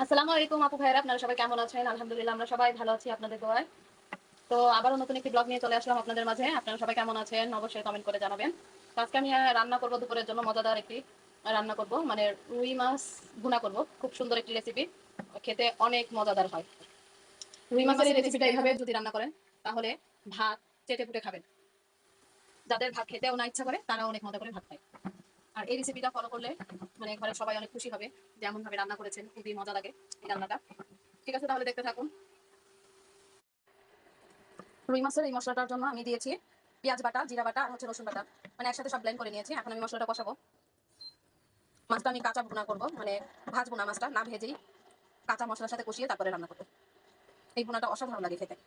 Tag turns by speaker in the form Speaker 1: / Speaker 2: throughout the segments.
Speaker 1: আসসালামু আলাইকুম আপু ভাইরা, আপনারা সবাই কেমন আছেন? আলহামদুলিল্লাহ আমরা সবাই ভালো আছি আপনাদের দোয়ায়। তো আবারও নতুন একটি ব্লগ নিয়ে চলে আসলাম আপনাদের মাঝে। আপনারা সবাই কেমন আছেন অবশ্যই কমেন্ট করে জানাবেন। তো আজকে আমি রান্না করব দুপুরের জন্য মজাদার একটি রান্না করব, মানে রুই মাছ ভুনা করব। খুব সুন্দর একটি রেসিপি, খেতে অনেক মজাদার হয়। রুই মাছের এই রেসিপিটা এইভাবে যদি রান্না করেন তাহলে ভাত চেটে পুটে খাবেন। যাদের ভাত খেতেও না ইচ্ছা করে তারাও অনেক মজা করে ভাত খায়। আর এই রেসিপিটা ফলো করলে মানে ঘরের সবাই অনেক খুশি হবে, যেমন ভাবে রান্না করেছেন খুবই মজা লাগে এই রান্নাটা। ঠিক আছে, তাহলে দেখতে থাকুন। রুই মাছের এই মশলাটার জন্য আমি দিয়েছি পেঁয়াজ বাটা, জিরা বাটা আর হচ্ছে রসুন বাটা, মানে একসাথে সব ব্লেন্ড করে নিয়েছি। এখন আমি মশলাটা কষাবো। মাছটা আমি কাঁচা ভুনা করবো, মানে ভাজবো না, মাছটা না ভেজেই কাঁচা মশলার সাথে কষিয়ে তারপরে রান্না করবো। এই ভুনাটা অসাধারণ লাগে খেতে।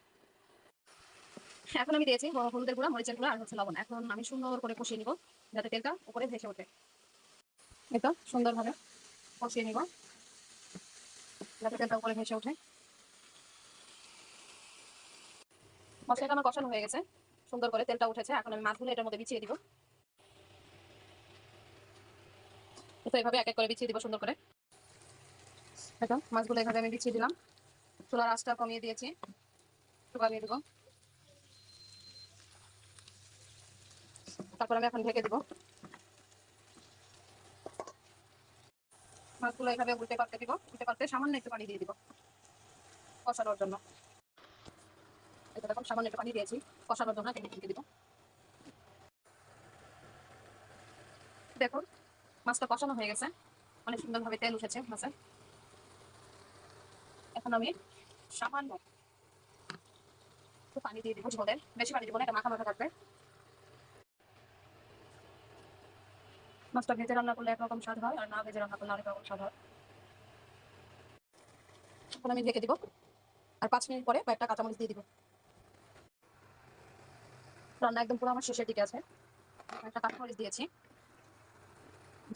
Speaker 1: এখন আমি দিয়েছি হলুদের গুঁড়া, মরিচের গুঁড়া আর হচ্ছে লবণ। এখন আমি সুন্দর করে কষিয়ে নিব যাতে তেলটা উপরে ভেসে ওঠে। এটা সুন্দরভাবে কষিয়ে নিব যাতে তেলটা উপরে ভেসে ওঠে। মশলাটা আমার কষানো হয়ে গেছে, সুন্দর করে তেলটা উঠেছে। এখন আমি মাছগুলো এটার মধ্যে বিছিয়ে দিব। তো এইভাবে এক এক করে বিছিয়ে দিব সুন্দর করে। এটা মাছগুলো এইভাবে আমি বিছিয়ে দিলাম। চুলার আঁচটা কমিয়ে দিয়েছি, দিয়ে দিব। তারপর আমি এখন ঢেকে দিব। মাছগুলো এইভাবে উল্টে পাল্টে দিব, উল্টে পাল্টে সামান্য একটু পানি দিয়ে দিব কষানোর জন্য। এটা দেখুন সামান্য একটু পানি দিয়েছি কষানোর জন্য, ঢেকে দিব। দেখুন মাছটা কষানো হয়ে গেছে, অনেক সুন্দরভাবে তেল উঠেছে মাছে। এখন আমি সামান্য একটু পানি দিয়ে দিব ঝোলের, বেশি পানি দিব না, এটা মাখা মাখা থাকবে। মাছটা ভেজে রান্না করলে একরকম স্বাদ হয়, আর না ভেজে রান্না করলে আরেক রকম স্বাদ হয়। এখন আমি ঢেকে দিব, আর 5 মিনিট পরে কয়েকটা কাঁচামরিচ দিয়ে দিব। রান্না একদম পুরো আমার শেষের দিকে আছে। একটা কাঁচামরিচ দিয়েছি,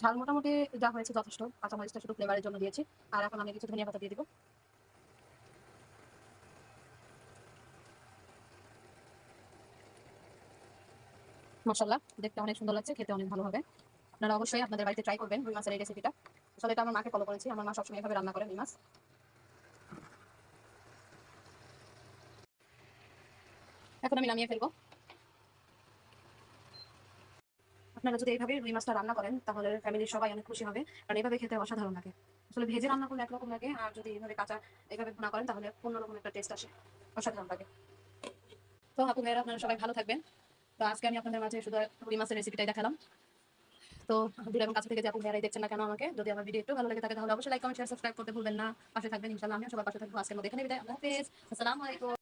Speaker 1: ঝাল মোটামুটি যা হয়েছে যথেষ্ট। কাঁচামরিচটা শুধু ফ্লেভারের জন্য দিয়েছি। আর এখন আমি কিছু ধনিয়া পাতা দিয়ে দিব। মাশাআল্লাহ, দেখতে অনেক সুন্দর লাগছে, খেতে অনেক ভালো হবে। আপনারা অবশ্যই আপনাদের বাড়িতে ট্রাই করবেন রুই মাছের এই রেসিপিটা। আসলে এটা আমার মাকে ফলো করেছি, আমার মা সবসময় এভাবে রান্না করেন রুই মাছ। এখন আমি নামিয়ে ফেলবো। আপনারা যদি এইভাবে রুই মাছটা রান্না করেন তাহলে ফ্যামিলির সবাই অনেক খুশি হবে, কারণ এভাবে খেতে অসাধারণ লাগে। আসলে ভেজে রান্না করলে একরকম লাগে, আর যদি এইভাবে কাঁচা এইভাবে ভুনা করেন তাহলে অন্যরকম একটা টেস্ট আসে, অসাধারণ লাগে। তো আপু ভাইয়েরা আপনারা সবাই ভালো থাকবেন। তো আজকে আমি আপনাদের মাঝে শুধু রুই মাছের রেসিপিটাই দেখালাম। তো দূর এবং কাছে থেকে যে আপু ভাইয়ারাই দেখছেন না কেন, আমাকে যদি আমার ভিডিও একটু ভালো লাগে থাকে তাহলে অবশ্যই লাইক কমেন্ট শেয়ার সাবস্ক্রাইব করতে ভুলবেন না। পাশে থাকবেন, ইনশাআল্লাহ আমিও সবার পাশে থাকবো। আজকের মধ্যে এখানে বিদায়। আল্লাহ হাফেজ, আসসালামু আলাইকুম।